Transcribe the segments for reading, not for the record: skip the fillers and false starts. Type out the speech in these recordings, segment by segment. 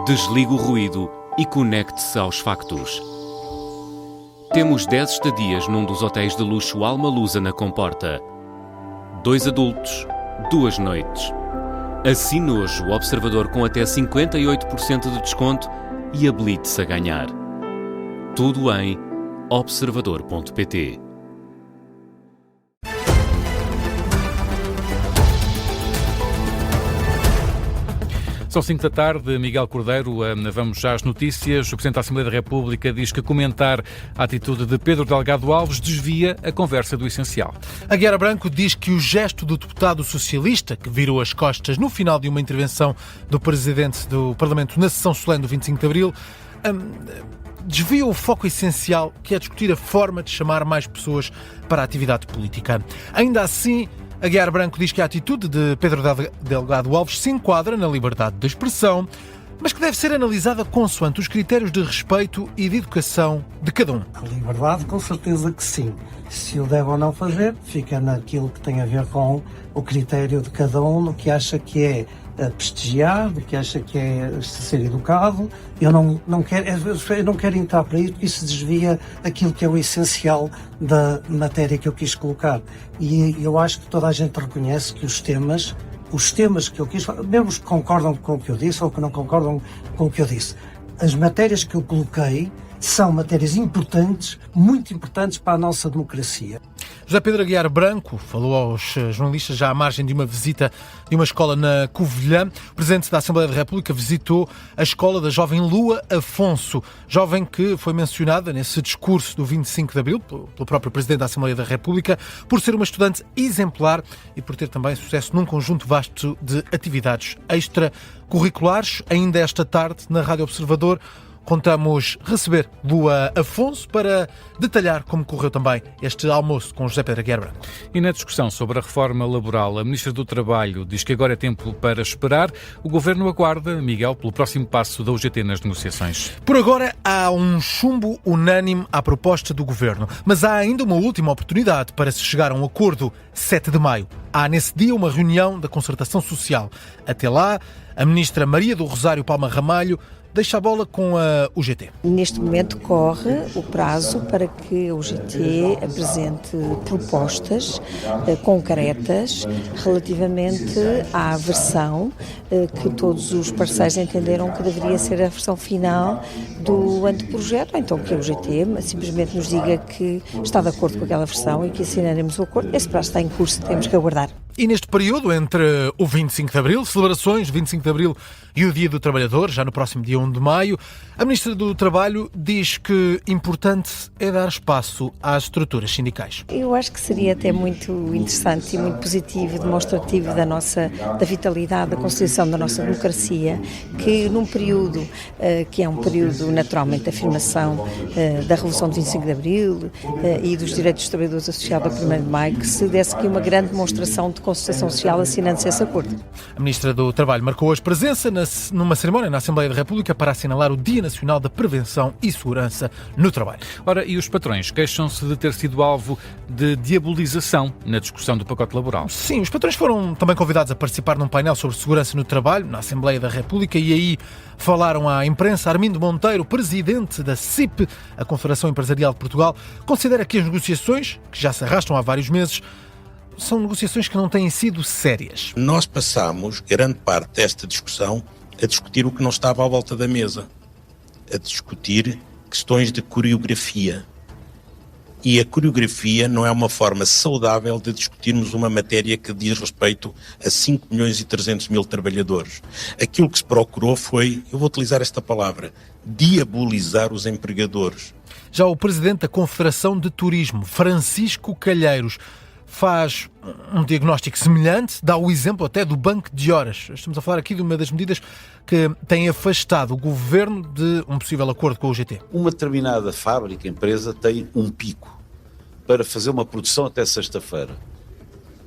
Desligue o ruído e conecte-se aos factos. Temos 10 estadias num dos hotéis de luxo Alma Lusa na Comporta. 2 adultos, 2 noites. Assine hoje o Observador com até 58% de desconto e habilite-se a ganhar. Tudo em observador.pt. São 5 da tarde, Miguel Cordeiro, vamos já às notícias. O Presidente da Assembleia da República diz que comentar a atitude de Pedro Delgado Alves desvia a conversa do essencial. Aguiar Branco diz que o gesto do deputado socialista, que virou as costas no final de uma intervenção do Presidente do Parlamento na sessão solene do 25 de Abril, desvia o foco essencial, que é discutir a forma de chamar mais pessoas para a atividade política. Ainda assim, Aguiar Branco diz que a atitude de Pedro Delgado Alves se enquadra na liberdade de expressão, mas que deve ser analisada consoante os critérios de respeito e de educação de cada um. A liberdade, com certeza que sim. Se o deve ou não fazer, fica naquilo que tem a ver com o critério de cada um, no que acha que é prestigiar, do que acha que é ser educado. Eu não quero entrar para isso, porque isso desvia aquilo que é o essencial da matéria que eu quis colocar. E eu acho que toda a gente reconhece que os temas que eu quis falar, mesmo que concordam com o que eu disse ou que não concordam com o que eu disse, as matérias que eu coloquei são matérias importantes, muito importantes para a nossa democracia. José Pedro Aguiar Branco falou aos jornalistas já à margem de uma visita de uma escola na Covilhã. O Presidente da Assembleia da República visitou a escola da jovem Lua Afonso, jovem que foi mencionada nesse discurso do 25 de Abril pelo próprio Presidente da Assembleia da República por ser uma estudante exemplar e por ter também sucesso num conjunto vasto de atividades extracurriculares. Ainda esta tarde, na Rádio Observador, contamos receber Lua Afonso para detalhar como correu também este almoço com José Pedro Aguiar Branco. E na discussão sobre a reforma laboral, a Ministra do Trabalho diz que agora é tempo para esperar. O Governo aguarda, Miguel, pelo próximo passo da UGT nas negociações. Por agora há um chumbo unânime à proposta do Governo, mas há ainda uma última oportunidade para se chegar a um acordo. 7 de maio. Há nesse dia uma reunião da Concertação Social. Até lá, a Ministra Maria do Rosário Palma Ramalho deixa a bola com a UGT. Neste momento corre o prazo para que a UGT apresente propostas concretas relativamente à versão que todos os parceiros entenderam que deveria ser a versão final do anteprojeto, ou então que a UGT simplesmente nos diga que está de acordo com aquela versão e que assinaremos o acordo. Esse prazo está em curso, temos que aguardar. E neste período, entre o 25 de Abril, celebrações 25 de Abril e o Dia do Trabalhador, já no próximo dia 1 de maio, a Ministra do Trabalho diz que importante é dar espaço às estruturas sindicais. Eu acho que seria até muito interessante e muito positivo e demonstrativo da vitalidade, da consolidação da nossa democracia, que num período que é um período naturalmente de afirmação da Revolução de 25 de Abril e dos direitos dos trabalhadores associados ao 1º de Maio, que se desse aqui uma grande demonstração de concertação social assinando-se esse acordo. A Ministra do Trabalho marcou hoje presença numa cerimónia na Assembleia da República para assinalar o Dia Nacional da Prevenção e Segurança no Trabalho. Ora, e os patrões queixam-se de ter sido alvo de diabolização na discussão do pacote laboral? Sim, os patrões foram também convidados a participar num painel sobre segurança no trabalho na Assembleia da República e aí falaram à imprensa. Armindo Monteiro, presidente da CIP, a Confederação Empresarial de Portugal, considera que as negociações, que já se arrastam há vários meses, são negociações que não têm sido sérias. Nós passamos grande parte desta discussão a discutir o que não estava à volta da mesa, a discutir questões de coreografia. E a coreografia não é uma forma saudável de discutirmos uma matéria que diz respeito a 5 milhões e 300 mil trabalhadores. Aquilo que se procurou foi, eu vou utilizar esta palavra, diabolizar os empregadores. Já o presidente da Confederação de Turismo, Francisco Calheiros, faz um diagnóstico semelhante, dá o exemplo até do banco de horas. Estamos a falar aqui de uma das medidas que tem afastado o governo de um possível acordo com o UGT. Uma determinada fábrica, empresa, tem um pico para fazer uma produção até sexta-feira.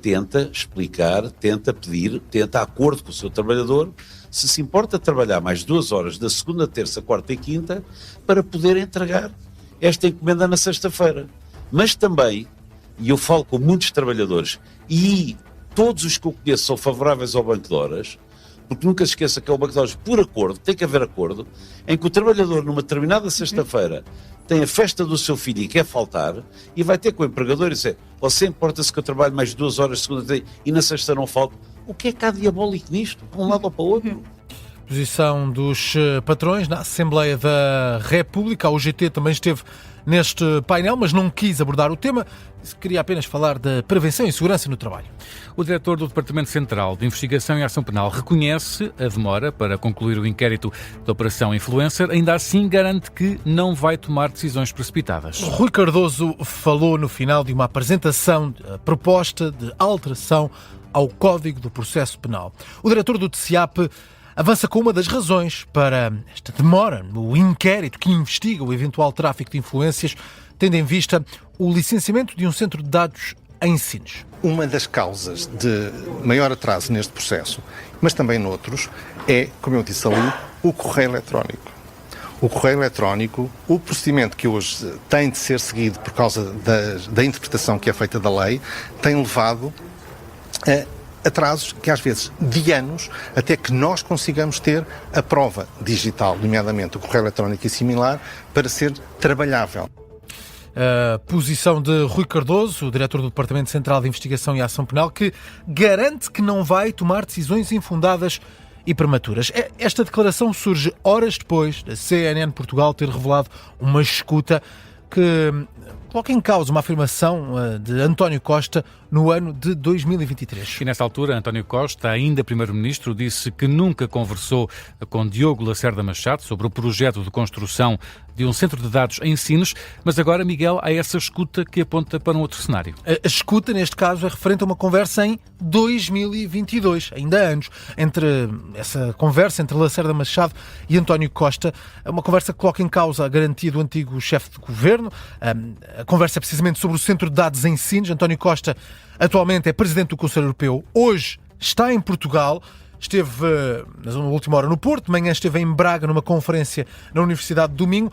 Tenta explicar, tenta pedir, tenta acordo com o seu trabalhador, se importa trabalhar mais 2 horas da segunda, terça, quarta e quinta para poder entregar esta encomenda na sexta-feira. Mas também, e eu falo com muitos trabalhadores, e todos os que eu conheço são favoráveis ao banco de horas, porque nunca se esqueça que é o McDonald's por acordo, tem que haver acordo, em que o trabalhador numa determinada sexta-feira tem a festa do seu filho e quer faltar, e vai ter com o empregador e dizer: você importa-se que eu trabalho mais 2 horas segunda e na sexta não falto? O que é que há diabólico nisto? Para um lado ou para o outro? Posição dos patrões na Assembleia da República. A UGT também esteve neste painel, mas não quis abordar o tema. Queria apenas falar da prevenção e segurança no trabalho. O diretor do Departamento Central de Investigação e Ação Penal reconhece a demora para concluir o inquérito da Operação Influencer. Ainda assim, garante que não vai tomar decisões precipitadas. Rui Cardoso falou no final de uma apresentação de proposta de alteração ao Código do Processo Penal. O diretor do TCIAP avança com uma das razões para esta demora no inquérito que investiga o eventual tráfico de influências, tendo em vista o licenciamento de um centro de dados em Sines. Uma das causas de maior atraso neste processo, mas também noutros, é, como eu disse ali, o correio eletrónico. O correio eletrónico, o procedimento que hoje tem de ser seguido por causa da interpretação que é feita da lei, tem levado a atrasos que às vezes de anos até que nós consigamos ter a prova digital, nomeadamente o correio eletrónico e similar, para ser trabalhável. A posição de Rui Cardoso, o diretor do Departamento Central de Investigação e Ação Penal, que garante que não vai tomar decisões infundadas e prematuras. Esta declaração surge horas depois da CNN Portugal ter revelado uma escuta que coloca em causa uma afirmação de António Costa no ano de 2023. E nessa altura, António Costa, ainda primeiro-ministro, disse que nunca conversou com Diogo Lacerda Machado sobre o projeto de construção de um centro de dados em Sines, mas agora, Miguel, há essa escuta que aponta para um outro cenário. A escuta, neste caso, é referente a uma conversa em 2022, ainda há anos, essa conversa entre Lacerda Machado e António Costa, uma conversa que coloca em causa a garantia do antigo chefe de governo. A conversa é precisamente sobre o centro de dados em Sines. António Costa atualmente é presidente do Conselho Europeu, hoje está em Portugal. Esteve na última hora no Porto, de manhã esteve em Braga numa conferência na Universidade de Minho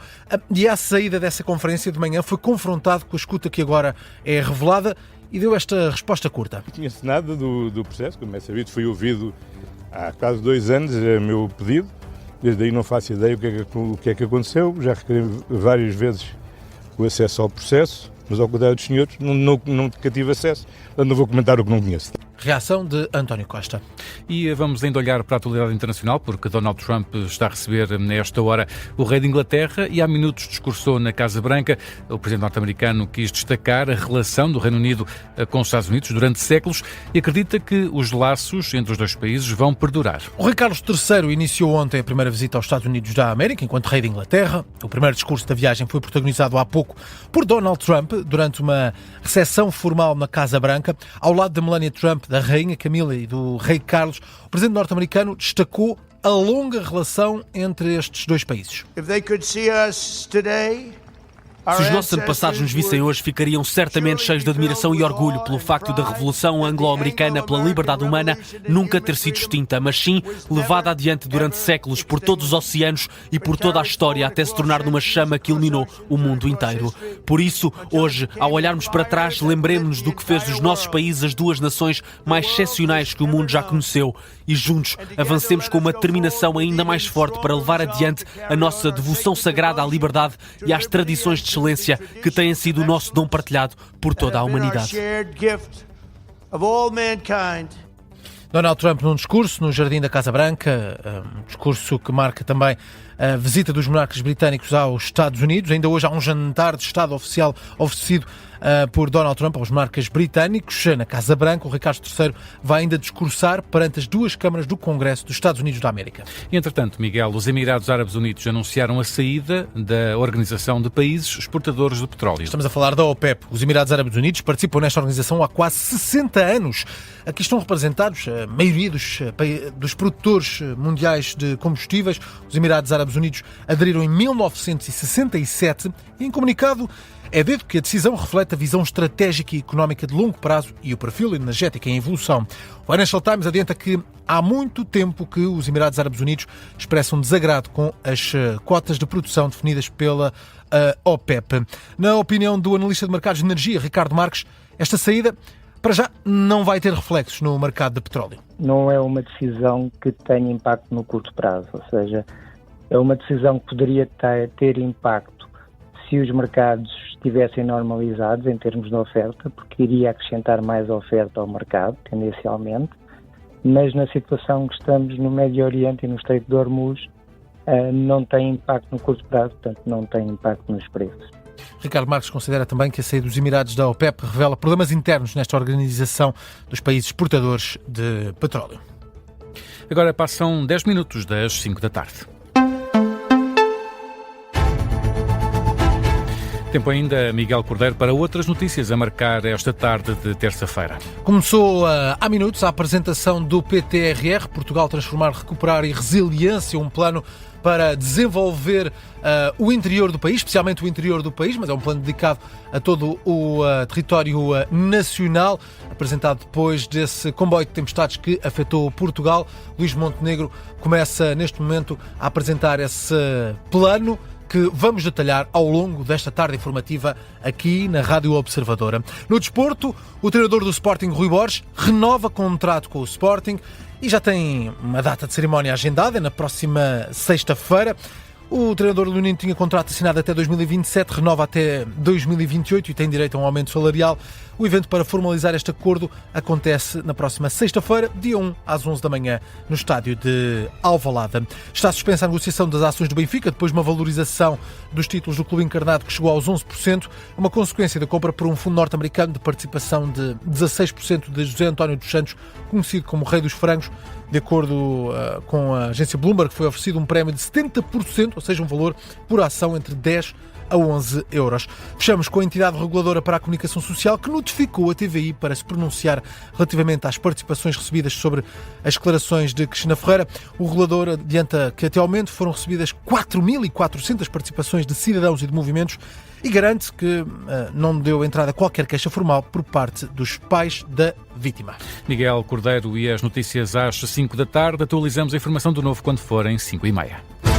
e à saída dessa conferência de manhã foi confrontado com a escuta que agora é revelada e deu esta resposta curta. Tinha-se nada do processo, como é sabido, fui ouvido há quase 2 anos, é meu pedido, desde aí não faço ideia o que é que aconteceu, já requeri várias vezes o acesso ao processo, mas ao contrário dos senhores nunca tive acesso, portanto não vou comentar o que não conheço. Reação de António Costa. E vamos ainda olhar para a atualidade internacional, porque Donald Trump está a receber nesta hora o rei de Inglaterra e há minutos discursou na Casa Branca. O presidente norte-americano quis destacar a relação do Reino Unido com os Estados Unidos durante séculos e acredita que os laços entre os dois países vão perdurar. O rei Carlos III iniciou ontem a primeira visita aos Estados Unidos da América enquanto rei de Inglaterra. O primeiro discurso da viagem foi protagonizado há pouco por Donald Trump durante uma recepção formal na Casa Branca. Ao lado de Melania Trump, da rainha Camila e do rei Carlos, o presidente norte-americano destacou a longa relação entre estes dois países. Se os nossos antepassados nos vissem hoje, ficariam certamente cheios de admiração e orgulho pelo facto da Revolução Anglo-Americana pela liberdade humana nunca ter sido extinta, mas sim levada adiante durante séculos por todos os oceanos e por toda a história até se tornar numa chama que iluminou o mundo inteiro. Por isso, hoje, ao olharmos para trás, lembremos-nos do que fez dos nossos países as duas nações mais excepcionais que o mundo já conheceu e juntos avancemos com uma determinação ainda mais forte para levar adiante a nossa devoção sagrada à liberdade e às tradições de excelência que têm sido o nosso dom partilhado por toda a humanidade. Donald Trump num discurso no Jardim da Casa Branca, um discurso que marca também a visita dos monarcas britânicos aos Estados Unidos. Ainda hoje há um jantar de Estado oficial oferecido por Donald Trump aos monarcas britânicos na Casa Branca. O rei Carlos III vai ainda discursar perante as duas câmaras do Congresso dos Estados Unidos da América. E, entretanto, Miguel, os Emirados Árabes Unidos anunciaram a saída da Organização de Países Exportadores de Petróleo. Estamos a falar da OPEP. Os Emirados Árabes Unidos participam nesta organização há quase 60 anos. Aqui estão representados a maioria dos produtores mundiais de combustíveis. Os Emirados Árabes Unidos aderiram em 1967 e, em comunicado, é dito que a decisão reflete a visão estratégica e económica de longo prazo e o perfil energético em evolução. O Financial Times adianta que há muito tempo que os Emirados Árabes Unidos expressam desagrado com as cotas de produção definidas pela OPEP. Na opinião do analista de mercados de energia, Ricardo Marques, esta saída para já não vai ter reflexos no mercado de petróleo. Não é uma decisão que tenha impacto no curto prazo, ou seja, é uma decisão que poderia ter impacto se os mercados estivessem normalizados em termos de oferta, porque iria acrescentar mais oferta ao mercado, tendencialmente, mas na situação que estamos no Médio Oriente e no Estreito de Hormuz, não tem impacto no curto prazo, portanto não tem impacto nos preços. Ricardo Marques considera também que a saída dos Emirados da OPEP revela problemas internos nesta organização dos países exportadores de petróleo. Agora passam 10 minutos das 5 da tarde. Tempo ainda, Miguel Cordeiro, para outras notícias a marcar esta tarde de terça-feira. Começou há minutos a apresentação do PTRR, Portugal Transformar, Recuperar e Resiliência, um plano para desenvolver o interior do país, especialmente o interior do país, mas é um plano dedicado a todo o território nacional, apresentado depois desse comboio de tempestades que afetou Portugal. Luís Montenegro começa neste momento a apresentar esse plano que vamos detalhar ao longo desta tarde informativa aqui na Rádio Observadora. No desporto, o treinador do Sporting, Rui Borges, renova contrato com o Sporting e já tem uma data de cerimónia agendada na próxima sexta-feira. O treinador leonino tinha contrato assinado até 2027, renova até 2028 e tem direito a um aumento salarial. O evento para formalizar este acordo acontece na próxima sexta-feira, dia 1, às 11 da manhã, no estádio de Alvalade. Está suspensa a negociação das ações do Benfica, depois de uma valorização dos títulos do clube encarnado que chegou aos 11%, uma consequência da compra por um fundo norte-americano de participação de 16% de José António dos Santos, conhecido como Rei dos Frangos. De acordo com a agência Bloomberg, foi oferecido um prémio de 70%, ou seja, um valor por ação entre 10 a 11 euros. Fechamos com a entidade reguladora para a comunicação social que notificou a TVI para se pronunciar relativamente às participações recebidas sobre as declarações de Cristina Ferreira. O regulador adianta que até ao momento foram recebidas 4.400 participações de cidadãos e de movimentos e garante que não deu entrada a qualquer queixa formal por parte dos pais da vítima. Miguel Cordeiro e as notícias às 5 da tarde. Atualizamos a informação do novo quando forem 5h30.